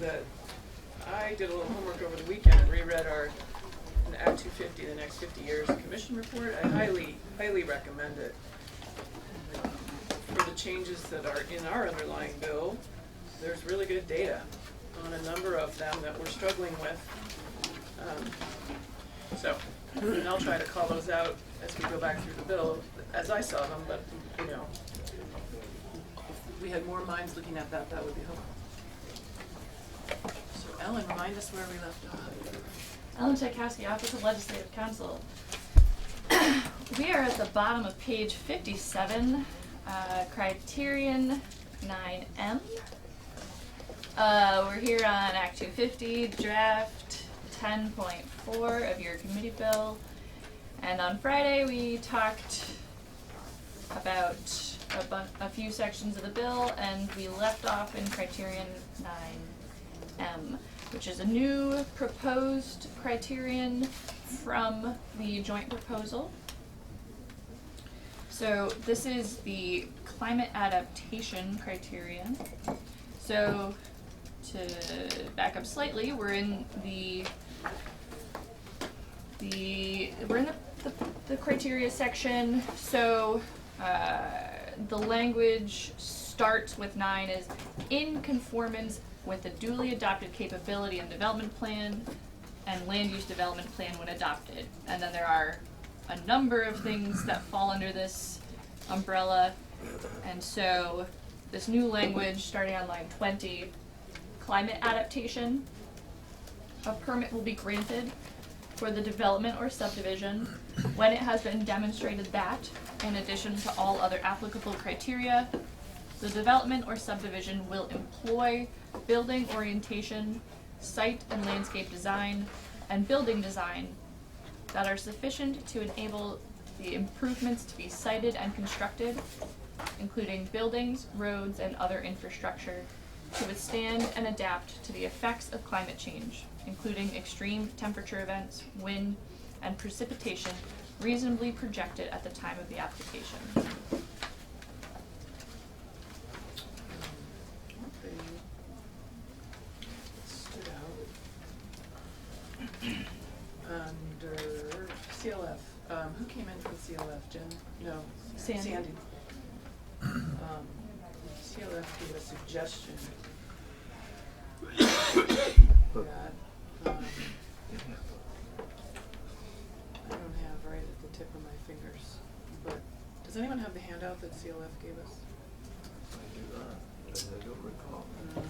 that I did a little homework over the weekend and reread our Act 250, the next 50 years commission report. I highly recommend it. For the changes that are in our underlying bill, there's really good data on a number of them that we're struggling with. And I'll try to call those out as we go back through the bill as I saw them, but you know, if we had more minds looking at that, that would be helpful. So Ellen, remind us where we left off. Ellen Czajkowski, Office of Legislative Counsel. We are at the bottom of page 57, Criterion 9M. We're here on Act 250, draft 10.4 of your committee bill. And on Friday we talked about a few sections of the bill, and we left off in Criterion 9M, which is a new proposed criterion from the joint proposal. So this is the Climate Adaptation criterion. So to back up slightly, we're in the criteria section. So the language starts with 9 as in conformance with the duly adopted capability and development plan and land use development plan when adopted. And then there are a number of things that fall under this umbrella. And so this new language, starting on line 20, climate adaptation, a permit will be granted for the development or subdivision when it has been demonstrated that, in addition to all other applicable criteria, the development or subdivision will employ building orientation, site and landscape design, and building design that are sufficient to enable the improvements to be sited and constructed, including buildings, roads, and other infrastructure, to withstand and adapt to the effects of climate change, including extreme temperature events, wind, and precipitation reasonably projected at the time of the application. Stood out. Under CLF, who came in from CLF? Jen? No. Sandy. CLF gave a suggestion that I don't have right at the tip of my fingers, but does anyone have the handout that CLF gave us? I do not. I don't recall. Yeah.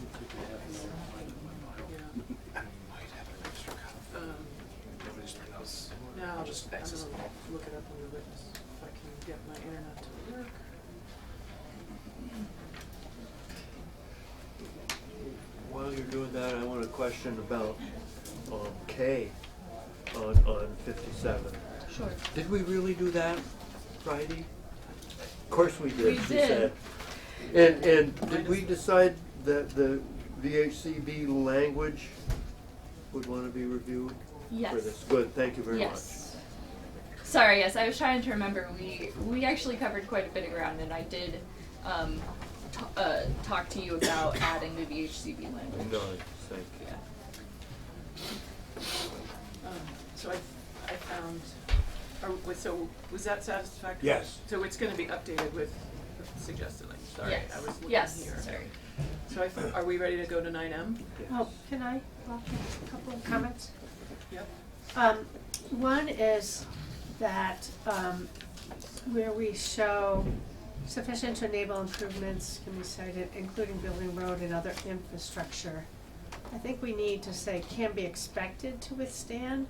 I might have an extra copy. Nobody's notes. No, I'll just access I'm it. gonna look it up under witness if I can get my internet to work. While you're doing that, I want to question about K on 57. Sure. Did we really do that Friday? Of course we did, We she did. said. And did we decide that the VHCB language would want to be reviewed Yes. for this? Good, thank you very much. Yes. Sorry, yes, I was trying to remember. We actually covered quite a bit of ground, and I did talk to you about adding the VHCB language. No, thank you. Yeah. So I found, so was that satisfactory? Yes. So it's gonna be updated with suggested language, sorry, Yes. I was looking Yes. here. Sorry. So are we ready to go to 9M? Yes. Oh, can I offer a couple of comments? Yep. One is that where we show sufficient to enable improvements can be cited, including building road and other infrastructure. I think we need to say can be expected to withstand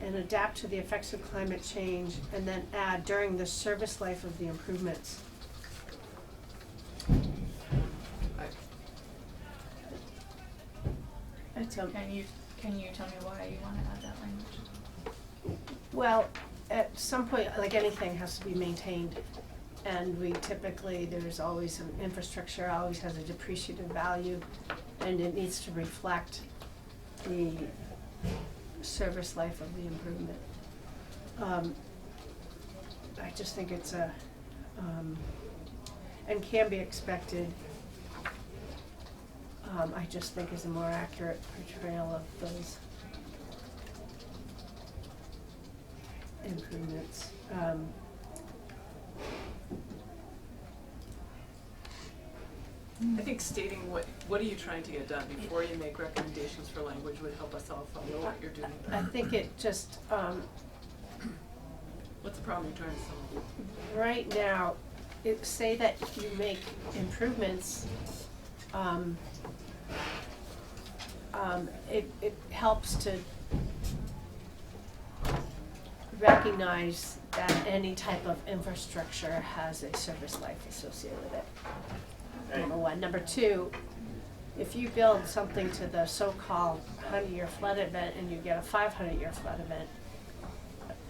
and adapt to the effects of climate change, and then add during the service life of the improvements. It's Can you tell me why you want to add that language? well, at some point, like anything has to be maintained. And we typically, there's always some infrastructure, always has a depreciative value, and it needs to reflect the service life of the improvement. I just think it's and can be expected. I just think is a more accurate portrayal of those improvements. I think stating what are you trying to get done before you make recommendations for language would help us all follow what you're doing. I think it just, What's the problem you're trying to solve? right now, say that you make improvements, it helps to recognize that any type of infrastructure has a service life associated with it. Number one. Number two, if you build something to the so-called 100-year flood event and you get a 500-year flood event,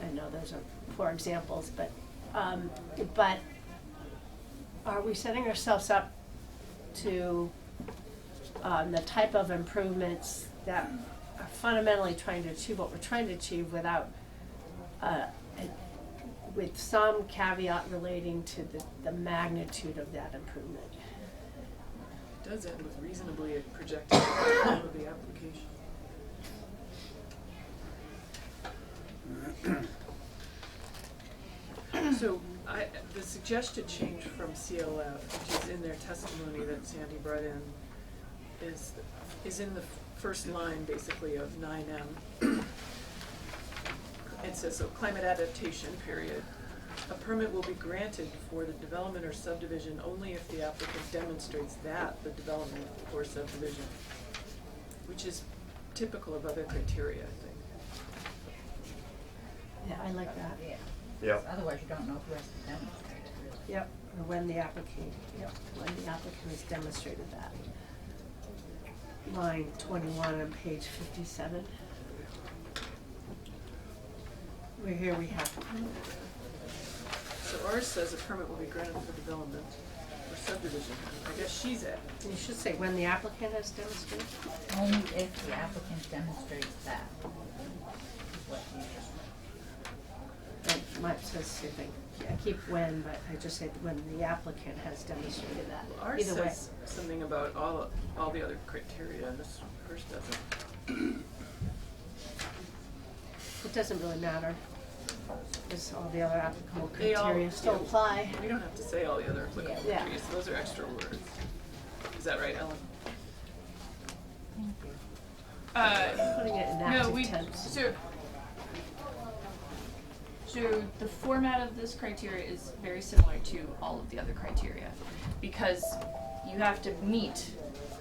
I know those are poor examples, but are we setting ourselves up to the type of improvements that are fundamentally trying to achieve what we're trying to achieve without, with some caveat relating to the magnitude of that improvement? It does end with reasonably projected outcome of the application. So the suggested change from CLF, which is in their testimony that Sandy brought in, is in the first line basically of 9M. It says, so climate adaptation, period. A permit will be granted for the development or subdivision only if the applicant demonstrates that the development or subdivision, which is typical of other criteria, I think. Yeah, I like that. Yeah. Yeah. Otherwise you don't know who has to demonstrate it, really. Yep, or when the applicant has demonstrated that. Line 21 on page 57. Where here we have, So ours says a permit will be granted for development or subdivision. I guess she's at. you should say when the applicant has demonstrated. Only if the applicant demonstrates that. Is what you just. And mine says the same thing. I keep when, but I just say when the applicant has demonstrated that. Well, ours Either way. says something about all the other criteria, and this hers doesn't. It doesn't really matter. Because all the other applicable They all- criteria still yeah. apply. We don't have to say all the other applicable Yeah. criteria, so those are extra words. Is that right, Ellen? Thank you. Putting it in No, active tense. So the format of this criteria is very similar to all of the other criteria, because you have to meet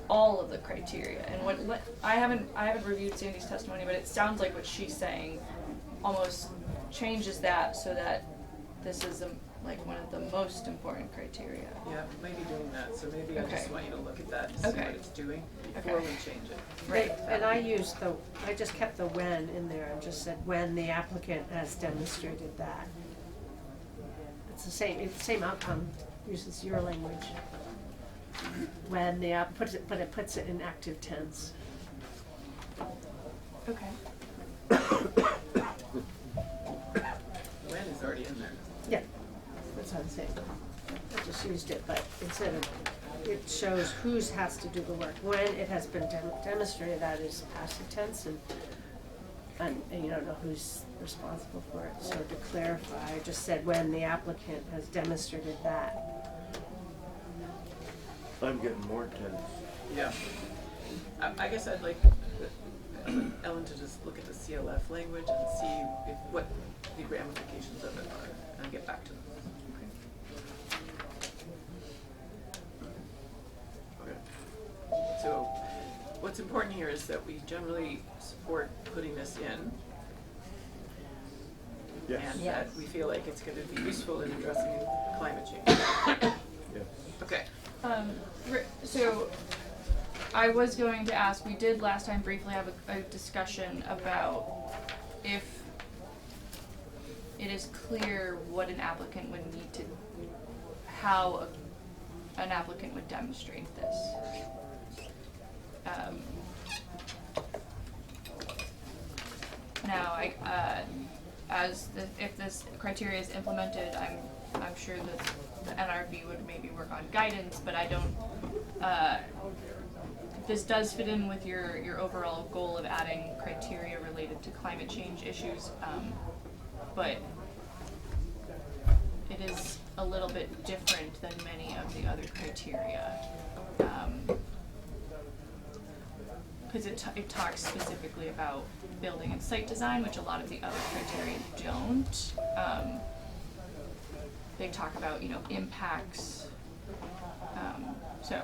all of the criteria. And what I haven't reviewed Sandy's testimony, but it sounds like what she's saying almost changes that so that this is like one of the most important criteria. Yeah, maybe doing that, so maybe I just Okay. want you to look at that and see Okay. what it's doing before Okay. we change it. Right. And I just kept the when in there and just said when the applicant has demonstrated that. It's the same outcome, uses your language. When the puts it in active tense. Okay. When is already in there. Yeah, that's what I'm saying. I just used it, but instead of, it shows whose has to do the work. When it has been demonstrated, that is passive tense, and you don't know who's responsible for it. So to clarify, I just said when the applicant has demonstrated that. I'm getting more tense. Yeah. I guess I'd like Ellen to just look at the CLF language and see what the ramifications of it are, and get back to them. Okay. So, what's important here is that we generally support putting this in. Yes. And Yes. that we feel like it's gonna be useful in addressing climate change. Yes. Okay. So I was going to ask, we did last time briefly have a discussion about if it is clear what an applicant would need to, how an applicant would demonstrate this. Now, if this criteria is implemented, I'm sure that the NRB would maybe work on guidance, but I don't, this does fit in with your overall goal of adding criteria related to climate change issues, but it is a little bit different than many of the other criteria. Because it talks specifically about building and site design, which a lot of the other criteria don't. They talk about, impacts. So,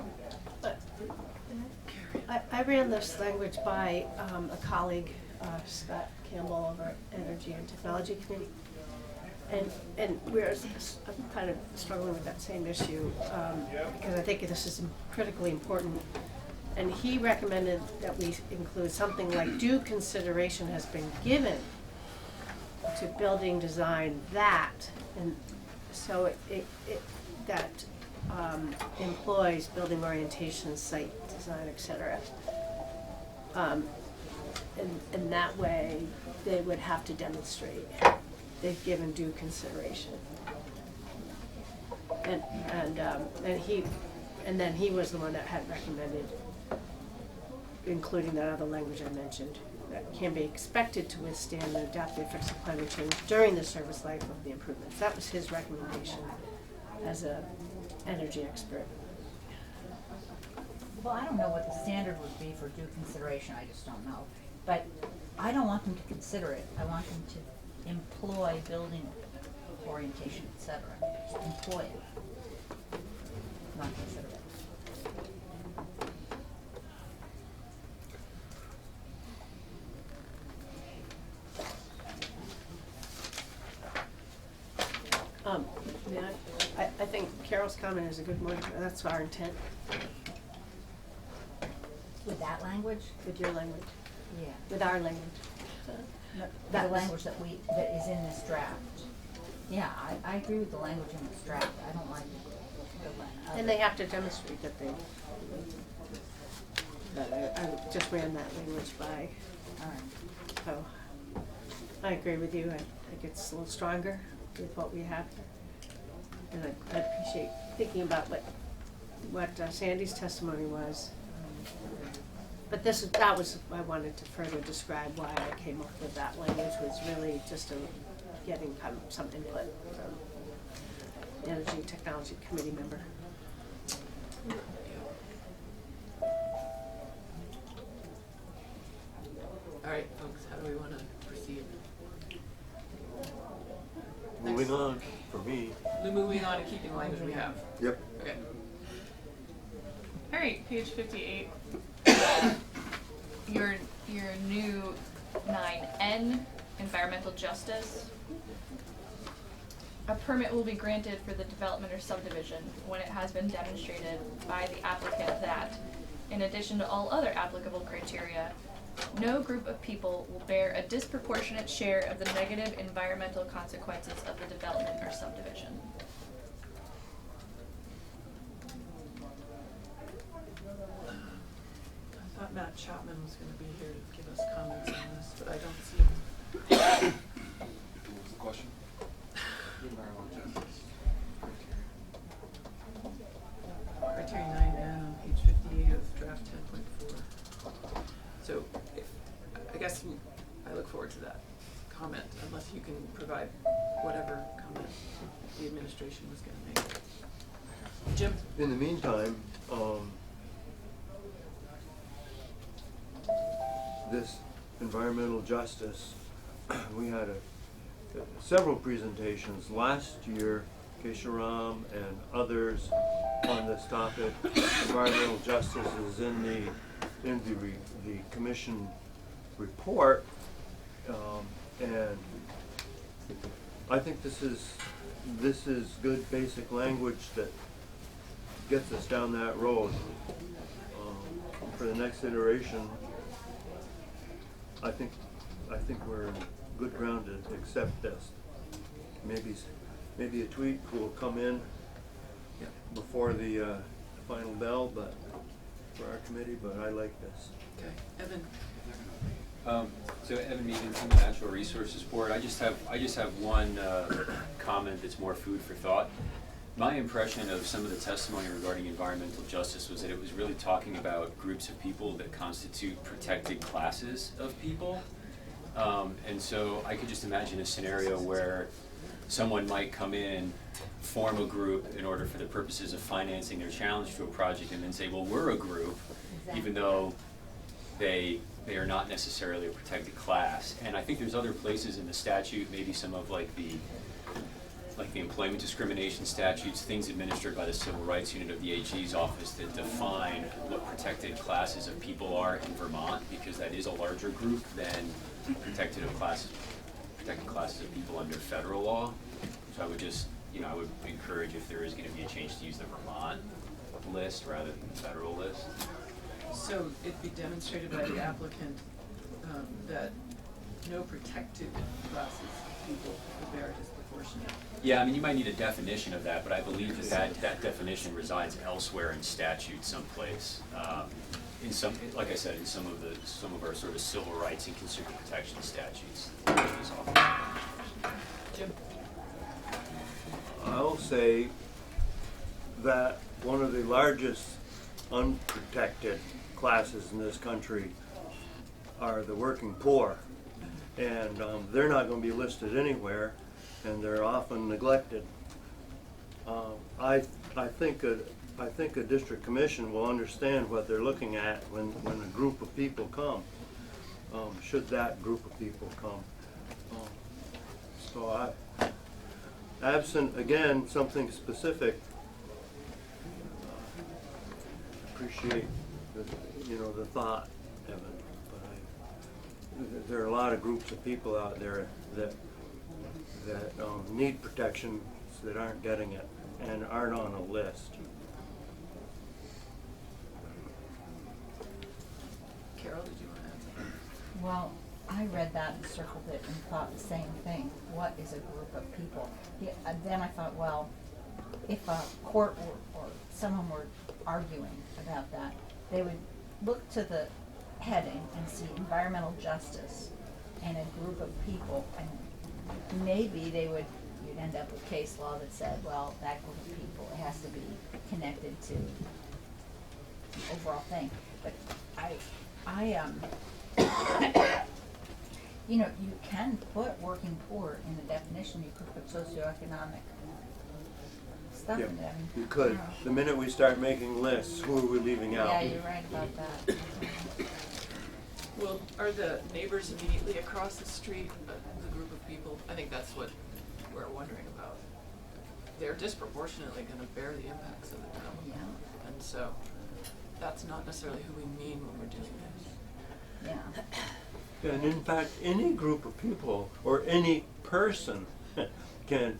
I ran this language by a colleague, Scott Campbell over at Energy and Technology Committee. And we're I'm kind of struggling with that same issue, because I think this is critically important. And he recommended that we include something like due consideration has been given to building design that, and so it that employs building orientation, site design, et cetera. And that way, they would have to demonstrate they've given due consideration. And then he was the one that had recommended including that other language I mentioned, that can be expected to withstand and adapt the effects of climate change during the service life of the improvements. That was his recommendation as a energy expert. Well, I don't know what the standard would be for due consideration, I just don't know. But I don't want them to consider it, I want them to employ building orientation, et cetera. Just employ it, not consider it. I think Carol's comment is a good one. That's our intent With that language? with your language, Yeah. with our language. The That was- language that is in this draft. Yeah, I agree with the language in this draft, I don't like the And they have to demonstrate that they, I just ran that language by, Alright. so I agree with you. I think it's a little stronger with what we have. And I appreciate thinking about what Sandy's testimony was. But that was, I wanted to further describe why I came up with that language, was really just getting some input from the Energy Technology Committee member. All right, folks, how do we want to proceed? Moving on, for me. Moving on and keeping the language we have. Yep. Okay. all right, page 58. Your new 9N, environmental justice. A permit will be granted for the development or subdivision when it has been demonstrated by the applicant that, in addition to all other applicable criteria, no group of people will bear a disproportionate share of the negative environmental consequences of the development or subdivision. I thought Matt Chapman was going to be here to give us comments on this, but I don't see him. What was the question? Environmental justice. Criterion 9N on page 58 of draft 10.4. So, I guess I look forward to that comment, unless you can provide whatever comment the administration was going to make. Jim? In the meantime, this environmental justice, we had several presentations last year, Kesharam and others on this topic. Environmental justice is in the commission report, and I think this is good basic language that gets us down that road. For the next iteration, I think we're in good ground to accept this. Maybe a tweak will come in before the final bell, but for our committee. But I like this. Okay. Evan? So Evan Meenan from the Natural Resources Board. I just have one comment that's more food for thought. My impression of some of the testimony regarding environmental justice was that it was really talking about groups of people that constitute protected classes of people. And so I could just imagine a scenario where someone might come in, form a group in order for the purposes of financing their challenge to a project, and then say, well, we're a group, even though they are not necessarily a protected class. And I think there's other places in the statute, maybe some of like the employment discrimination statutes, things administered by the Civil Rights Unit of the AG's office that define what protected classes of people are in Vermont, because that is a larger group than protected classes of people under federal law. So I would just, I would encourage, if there is going to be a change, to use the Vermont list rather than the federal list. So it'd be demonstrated by the applicant that no protected classes of people would bear disproportionate. Yeah, I mean, you might need a definition of that, but I believe that definition resides elsewhere in statute someplace. In some, like I said, in some of our sort of civil rights and consumer protection statutes. Jim? I'll say that one of the largest unprotected classes in this country are the working poor. And they're not going to be listed anywhere, and they're often neglected. I think a district commission will understand what they're looking at when a group of people come, should that group of people come. So absent, again, something specific, appreciate the thought, Evan, but there are a lot of groups of people out there that need protection that aren't getting it and aren't on a list. Carol, did you want to add something? Well, I read that and circled it and thought the same thing. What is a group of people? Yeah, and then I thought, well, if a court or someone were arguing about that, they would look to the heading and see environmental justice and a group of people, and maybe you'd end up with case law that said, well, that group of people, it has to be connected to the overall thing. But you can put working poor in the definition. You could put socioeconomic stuff in there. You could. The minute we start making lists, who are we leaving out? Yeah, you're right about that. Well, are the neighbors immediately across the street the group of people? I think that's what we're wondering about. They're disproportionately going to bear the impacts of the development. Yeah. And so that's not necessarily who we mean when we're doing this. Yeah. And in fact, any group of people or any person can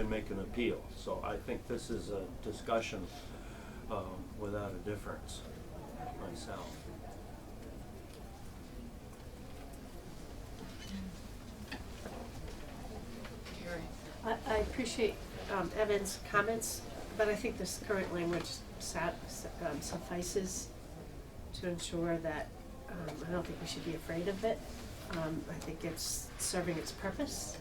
make an appeal. So I think this is a discussion without a difference myself. Carrie? I appreciate Evan's comments, but I think this current language suffices to ensure that I don't think we should be afraid of it. I think it's serving its purpose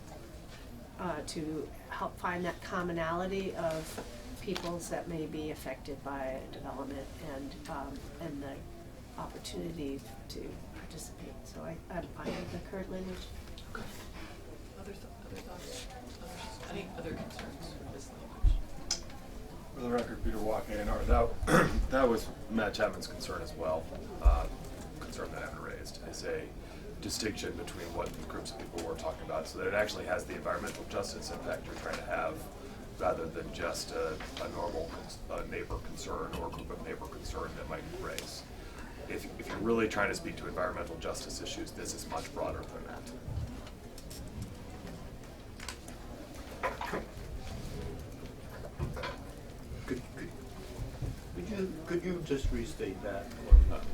to help find that commonality of peoples that may be affected by development and the opportunity to participate. So I'm fine with the current language. Okay. Other thoughts? Any other concerns with this language? For the record, Peter Walke, that was Matt Chapman's concern as well. Concern that Evan raised is a distinction between what groups of people we're talking about, so that it actually has the environmental justice impact you're trying to have, rather than just a normal neighbor concern or group of neighbor concern that might raise. If you're really trying to speak to environmental justice issues, this is much broader than that. Could you just restate that?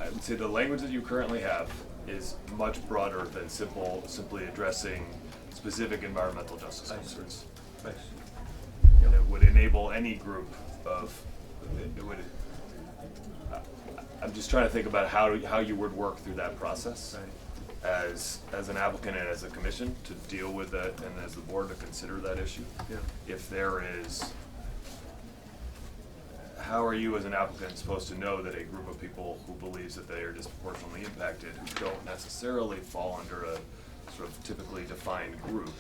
I would say the language that you currently have is much broader than simply addressing specific environmental justice concerns. I see. And it would enable any group of, I'm just trying to think about how you would work through that process as an applicant and as a commission to deal with that, and as the board to consider that issue. Yeah. If there is how are you as an applicant supposed to know that a group of people who believes that they are disproportionately impacted, who don't necessarily fall under a sort of typically defined group,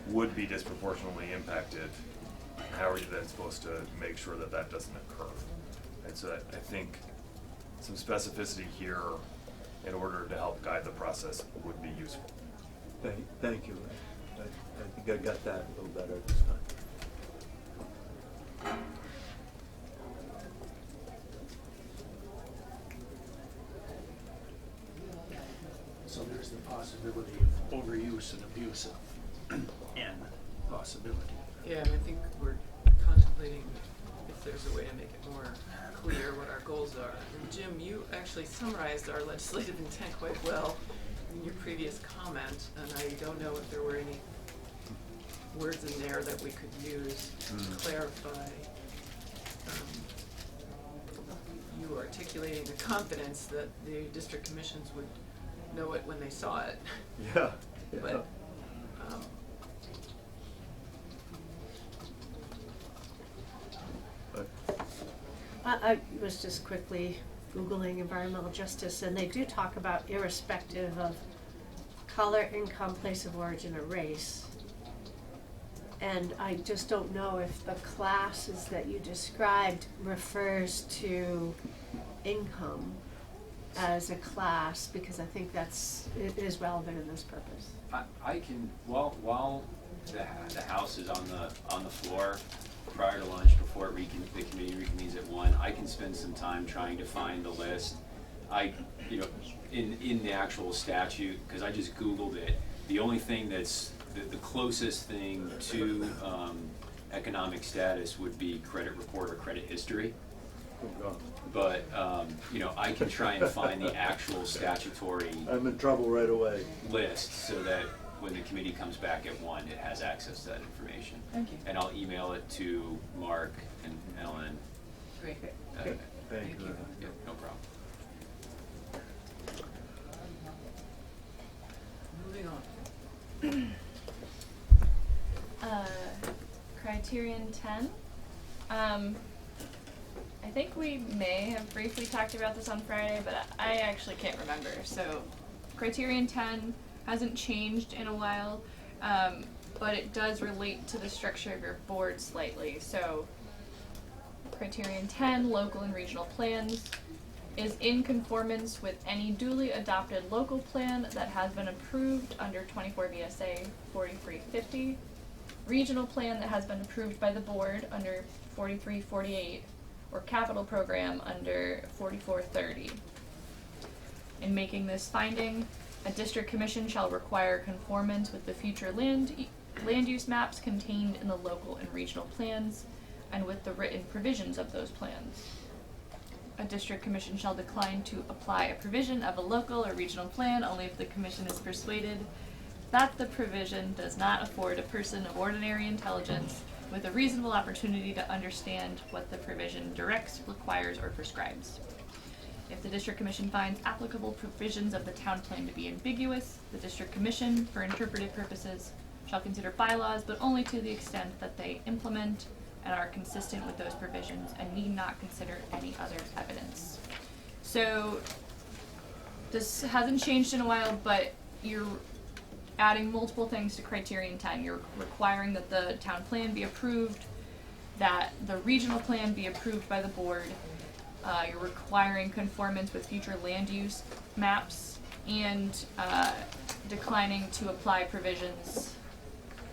would be disproportionately impacted? How are you then supposed to make sure that that doesn't occur? And so I think some specificity here in order to help guide the process would be useful. Thank you. I think I got that a little better this time. So there's the possibility of overuse and abuse of N possibility. Yeah, and I think we're contemplating if there's a way to make it more clear what our goals are. And Jim, you actually summarized our legislative intent quite well in your previous comment, and I don't know if there were any words in there that we could use to clarify. You articulating the confidence that the district commissions would know it when they saw it. Yeah. But, I was just quickly Googling environmental justice, and they do talk about irrespective of color, income, place of origin, or race. And I just don't know if the classes that you described refers to income as a class, because I think it is relevant in this purpose. I can, while the House is on the floor, prior to lunch, before the committee reconvenes at 1, I can spend some time trying to find the list. In the actual statute, because I just Googled it, the only thing that's the closest thing to economic status would be credit report or credit history. But, I can try and find the actual statutory I'm in trouble right away. list so that when the committee comes back at 1, it has access to that information. Thank you. And I'll email it to Mark and Ellen. Great. Thank you. Yep, no problem. Moving on. Criterion 10. I think we may have briefly talked about this on Friday, but I actually can't remember. So, Criterion 10 hasn't changed in a while, but it does relate to the structure of your board slightly. So, Criterion 10, local and regional plans, is in conformance with any duly adopted local plan that has been approved under 24 VSA 4350, regional plan that has been approved by the board under 4348, or capital program under 4430. In making this finding, a district commission shall require conformance with the future land use maps contained in the local and regional plans and with the written provisions of those plans. A district commission shall decline to apply a provision of a local or regional plan only if the commission is persuaded that the provision does not afford a person of ordinary intelligence with a reasonable opportunity to understand what the provision directs, requires, or prescribes. If the district commission finds applicable provisions of the town plan to be ambiguous, the district commission, for interpretive purposes, shall consider bylaws, but only to the extent that they implement and are consistent with those provisions and need not consider any other evidence. So, this hasn't changed in a while, but you're adding multiple things to Criterion 10. You're requiring that the town plan be approved, that the regional plan be approved by the board, you're requiring conformance with future land use maps, and declining to apply provisions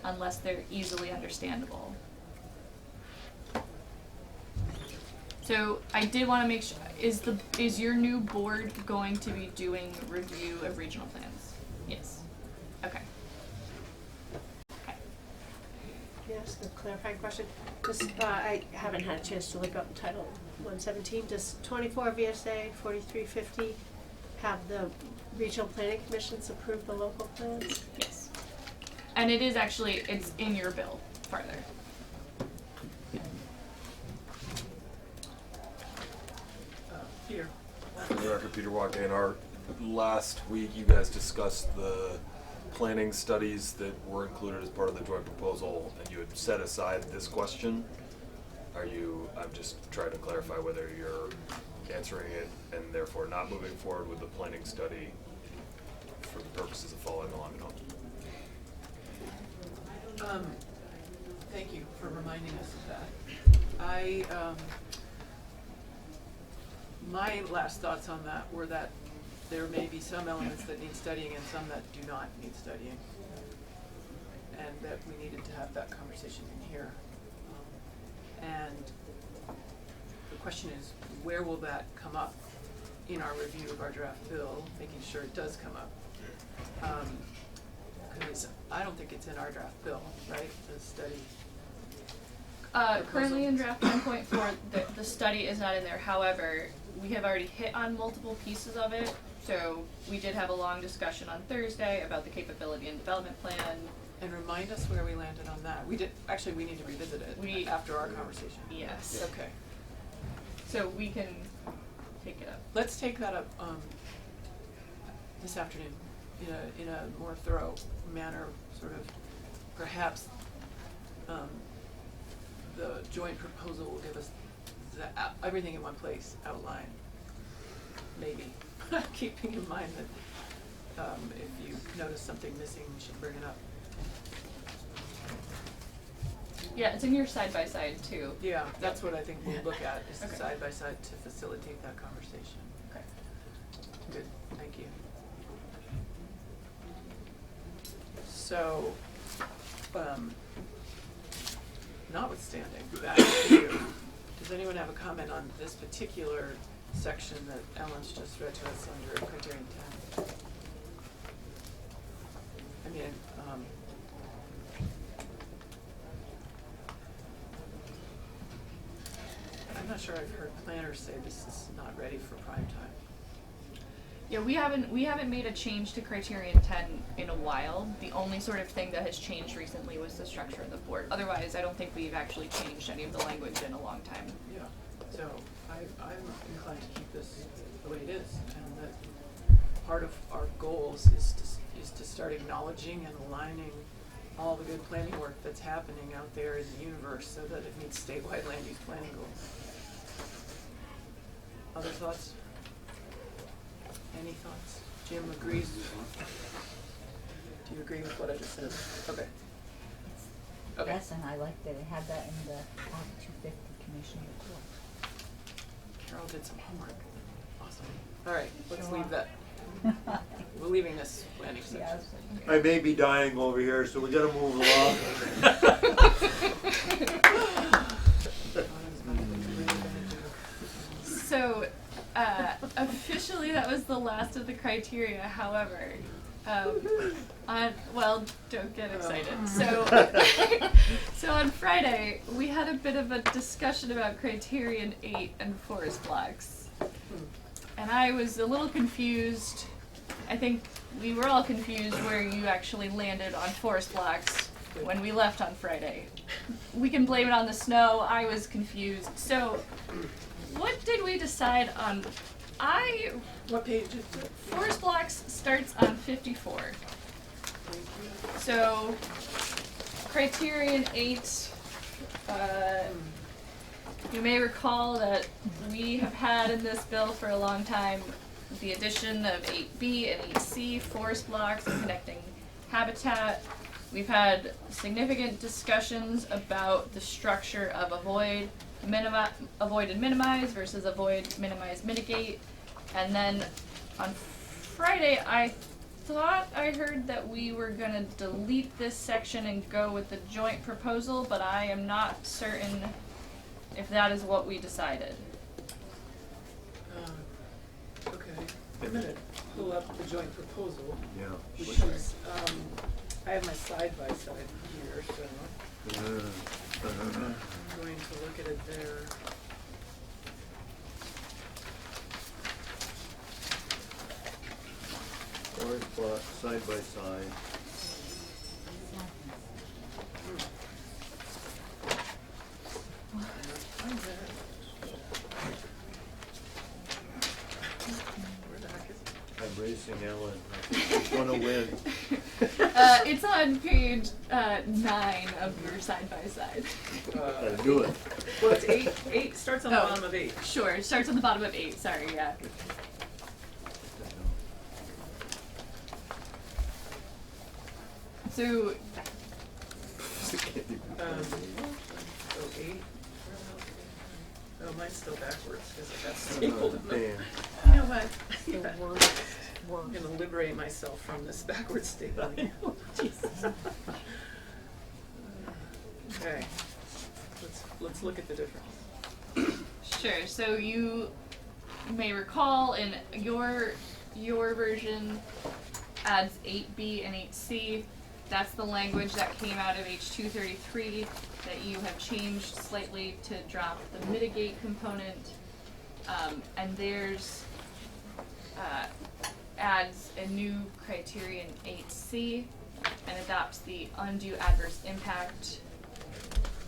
unless they're easily understandable. So I did want to make sure, is your new board going to be doing review of regional plans? Yes. Okay. Can I ask a clarifying question? Just, I haven't had a chance to look up Title 117. Does 24 VSA 4350 have the regional planning commissions approve the local plans? Yes. And it is actually, it's in your bill farther. Peter. For the record, Peter Walke, in our last week, you guys discussed the planning studies that were included as part of the joint proposal, and you had set aside this question. I'm just trying to clarify whether you're answering it and therefore not moving forward with the planning study for the purposes of following along at home. Thank you for reminding us of that. My last thoughts on that were that there may be some elements that need studying and some that do not need studying. And that we needed to have that conversation in here. And the question is, where will that come up in our review of our draft bill, making sure it does come up? Because I don't think it's in our draft bill, right, the study? Currently in draft 10.4, the study is not in there. However, we have already hit on multiple pieces of it. So we did have a long discussion on Thursday about the capability and development plan. And remind us where we landed on that. We need to revisit it after our conversation. Yes. Okay. So we can take it up. Let's take that up this afternoon in a more thorough manner, sort of perhaps the joint proposal will give us everything in one place outlined. Maybe. Keeping in mind that if you notice something missing, we should bring it up. Yeah, it's in your side-by-side too. Yeah, that's what I think we'll look at, is Okay. side by side to facilitate that conversation. Okay. Good, thank you. So, notwithstanding that review, does anyone have a comment on this particular section that Ellen's just read to us under Criterion 10? I mean, I'm not sure I've heard planners say this is not ready for prime time. Yeah, we haven't made a change to Criterion 10 in a while. The only sort of thing that has changed recently was the structure of the board. Otherwise, I don't think we've actually changed any of the language in a long time. Yeah, so I'm inclined to keep this the way it is, and that part of our goals is to start acknowledging and aligning all the good planning work that's happening out there in the universe so that it meets statewide land use planning goals. Other thoughts? Any thoughts? Jim agrees? Do you agree with what I just said? Okay. Okay. Yes, and I like that it had that in the Act 250 Commission report. Carol did some homework. Awesome. All right, let's Sure. leave that. We're leaving this planning section. Yes. I may be dying over here, so we gotta move along. So, officially that was the last of the criteria. However, don't get excited. So on Friday, we had a bit of a discussion about Criterion 8 and forest blocks. And I was a little confused. I think we were all confused where you actually landed on forest blocks when we left on Friday. We can blame it on the snow. I was confused. So, what did we decide on? What page is it? Forest blocks starts on 54. So, Criterion 8, you may recall that we have had in this bill for a long time the addition of 8B and 8C, forest blocks and connecting habitat. We've had significant discussions about the structure of avoid and minimize versus avoid, minimize, mitigate. And then on Friday, I thought I heard that we were going to delete this section and go with the joint proposal, but I am not certain if that is what we decided. Okay, I'm gonna pull up the joint proposal, Yeah. which is, I have my side-by-side here, so I'm going to look at it there. Forest plot, side by side. Where the heck is it? I'm racing Ellen. I think she's gonna win. It's on page 9 of your side by side. Do it. Well, it's 8, 8 starts on the Oh. bottom of 8. Sure, it starts on the bottom of 8. Sorry, yeah. So So 8. Oh, mine's still backwards because I got stapled in the. Man. You know what? Yeah. I'm gonna liberate myself from this backwards stapling. Okay. Let's look at the difference. sure. So you may recall in your version adds 8B and 8C. That's the language that came out of H233 that you have changed slightly to drop the mitigate component. And theirs adds a new criterion 8C and adopts the undue adverse impact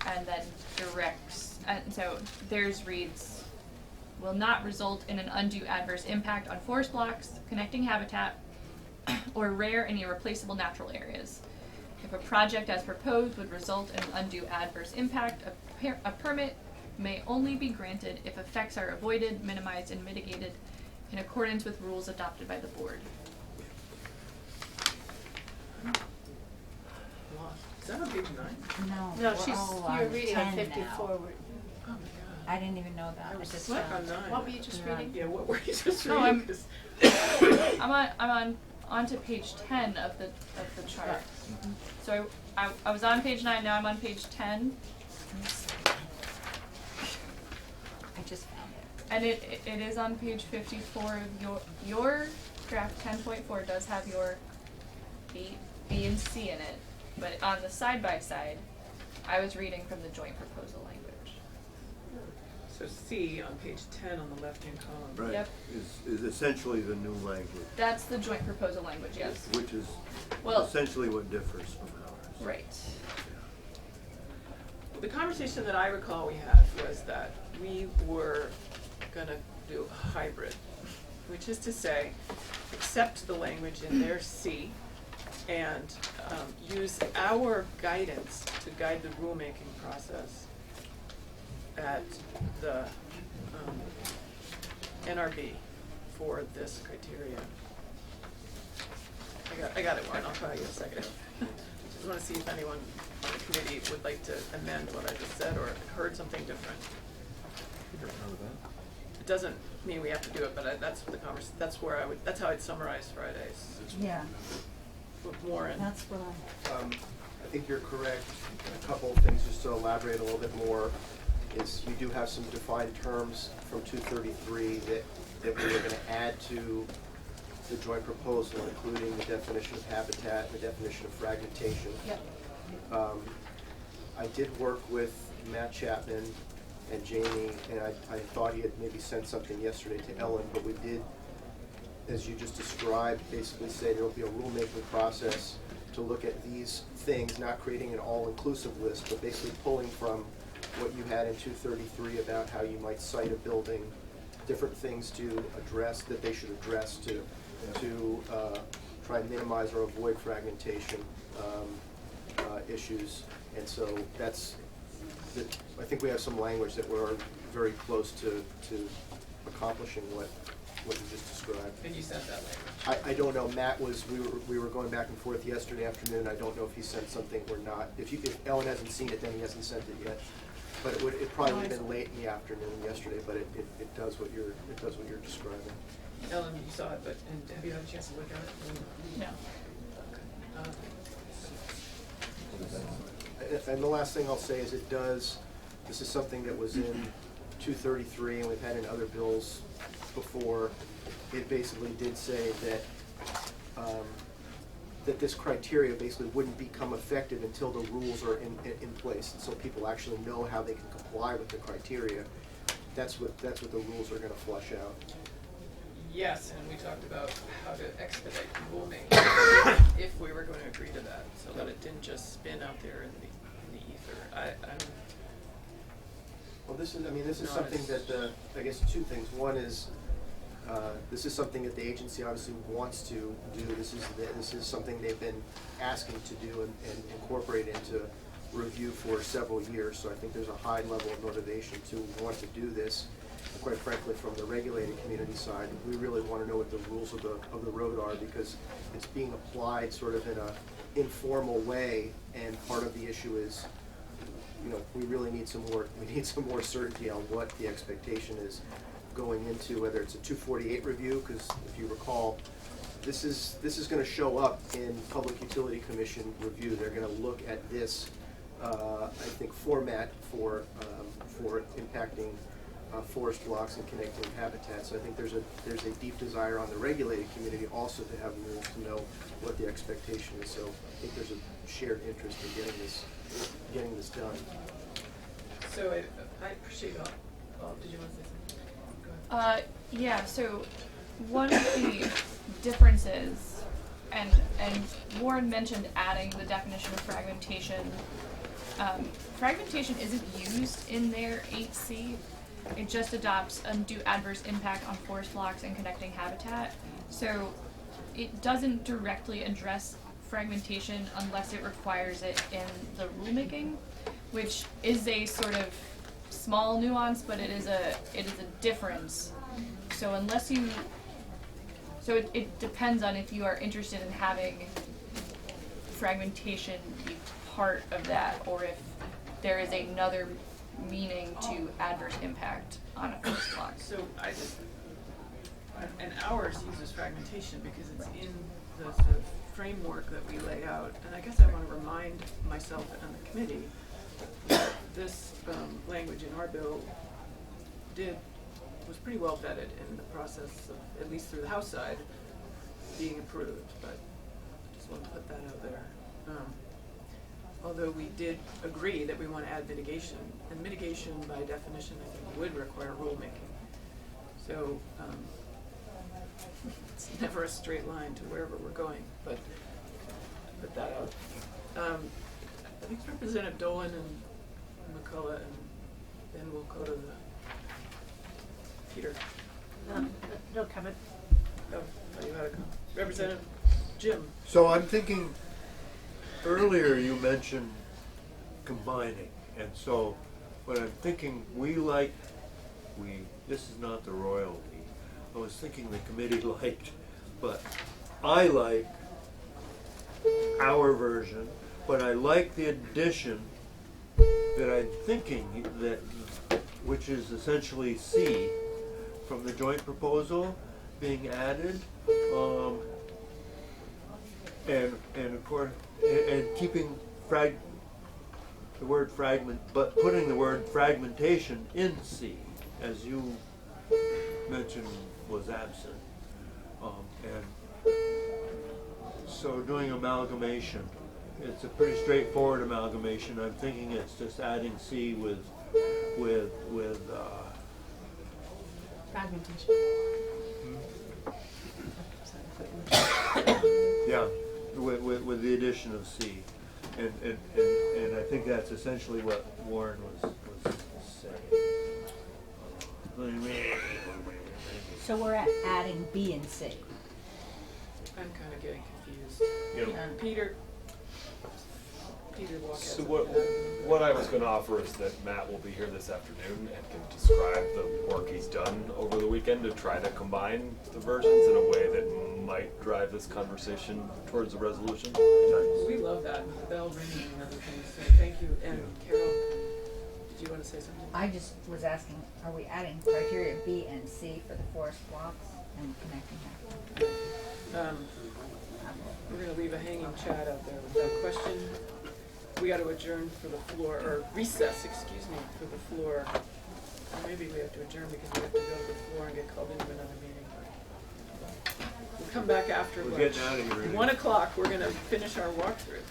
and then directs, and so theirs reads, will not result in an undue adverse impact on forest blocks, connecting habitat, or rare and irreplaceable natural areas. If a project as proposed would result in an undue adverse impact, a permit may only be granted if effects are avoided, minimized, and mitigated in accordance with rules adopted by the board. Is that on page 9? No, No, we're she's, all you're on reading on 10 54. now. Oh my god. I didn't even know that. I was just stuck found on it. 9. What were you just You're on- reading? Yeah, what were you just No, reading? I'm- 'Cause- I'm on to page 10 of the chart. So I was on page 9, now I'm on page 10, I just found it. and it is on page 54 of your draft 10.4 does have your B and C in it, but on the side by side, I was reading from the joint proposal language. So C on page 10 on the left-hand column. Right. Yep. Is essentially the new language, That's the joint proposal language, yes. which is Well, essentially what differs from ours. right. The conversation that I recall we had was that we were gonna do a hybrid, which is to say, accept the language in their C and use our guidance to guide the rulemaking process at the NRB for this criteria. I got it, Warren, I'll try you in a second. Just wanna see if anyone on the committee would like to amend what I just said or heard something different. It doesn't mean we have to do it, but that's what that's how I'd summarize Fridays Yeah, with Warren. that's what I I think you're correct. A couple of things just to elaborate a little bit more is you do have some defined terms from 233 that we were going to add to the joint proposal, including the definition of habitat and the definition of fragmentation. Yep. I did work with Matt Chapman and Jamie, and I thought he had maybe sent something yesterday to Ellen, but we did, as you just described, basically say there'll be a rulemaking process to look at these things, not creating an all-inclusive list, but basically pulling from what you had in 233 about how you might cite a building, different things to address, that they should address to try and minimize or avoid fragmentation issues. And so I think we have some language that we're very close to accomplishing what you just described. And you sent that language. I don't know, Matt we were going back and forth yesterday afternoon, I don't know if he sent something or not. If Ellen hasn't seen it, then he hasn't sent it yet. But it probably would have been late in the afternoon yesterday, but it does what you're describing. Ellen, you saw it, but have you had a chance to look at it? No. And the last thing I'll say is this is something that was in 233 and we've had in other bills before. It basically did say that that this criteria basically wouldn't become effective until the rules are in place, and so people actually know how they can comply with the criteria. That's what the rules are gonna flush out. Yes, and we talked about how to expedite the rulemaking if we were going to agree to that, so that it didn't just spin out there in the ether. Well, this is No, something it's- that, I guess two things. One is, This is something that the agency obviously wants to do. This is something they've been asking to do and incorporate into review for several years. So I think there's a high level of motivation to want to do this. And quite frankly, from the regulated community side, we really want to know what the rules of the road are, because it's being applied sort of in a informal way, and part of the issue is, you know, we really need some more certainty on what the expectation is going into, whether it's a 248 review, because if you recall, this is going to show up in Public Utility Commission review. They're going to look at this, I think, format for impacting forest blocks and connecting habitats. So I think there's a deep desire on the regulated community also to have rules to know what the expectation is. So I think there's a shared interest in getting this done. So I appreciate all, did you want to say something? Go ahead. Yeah, so one of the differences, and Warren mentioned adding the definition of fragmentation. Fragmentation isn't used in their 8C. It just adopts undue adverse impact on forest blocks and connecting habitat. So it doesn't directly address fragmentation unless it requires it in the rulemaking, which is a sort of small nuance, but it is a difference. So unless you, it depends on if you are interested in having fragmentation be part of that, or if there is another meaning to adverse impact on a forest block. So and ours uses fragmentation because it's in the sort of framework that we lay out. And I guess I want to remind myself and the committee that this language in our bill was pretty well vetted in the process of, at least through the House side, being approved. But I just want to put that out there. Although we did agree that we want to add mitigation, and mitigation by definition I think would require rulemaking. So it's never a straight line to wherever we're going, but put that out. I think Representative Dolan and McCullough, and then we'll go to Peter. No comment. Oh, you had a comment. Representative Jim. So I'm thinking, earlier you mentioned combining, and so what I'm thinking, this is not the royalty. I was thinking the committee liked, but I like our version, but I like the addition that I'm thinking which is essentially C from the joint proposal being added, and of course, and keeping the word fragment, but putting the word fragmentation in C, as you mentioned was absent. And so doing amalgamation, it's a pretty straightforward amalgamation. I'm thinking it's just adding C with Fragmentation. yeah, with the addition of C, and I think that's essentially what Warren was saying. So we're adding B and C. I'm kind of getting confused. Yep. Peter Walke. So what I was going to offer is that Matt will be here this afternoon and can describe the work he's done over the weekend to try to combine the versions in a way that might drive this conversation towards a resolution. We love that, and the bell ringing and other things, so thank you. And Carol, did you want to say something? I just was asking, are we adding criteria B and C for the forest blocks and connecting that? We're going to leave a hanging chat out there with that question. We got to adjourn for the floor, or recess, excuse me, for the floor. Or maybe we have to adjourn because we have to go to the floor and get called into another meeting. We'll come back after We're lunch. getting out of here. 1 o'clock, we're going to finish our walkthrough.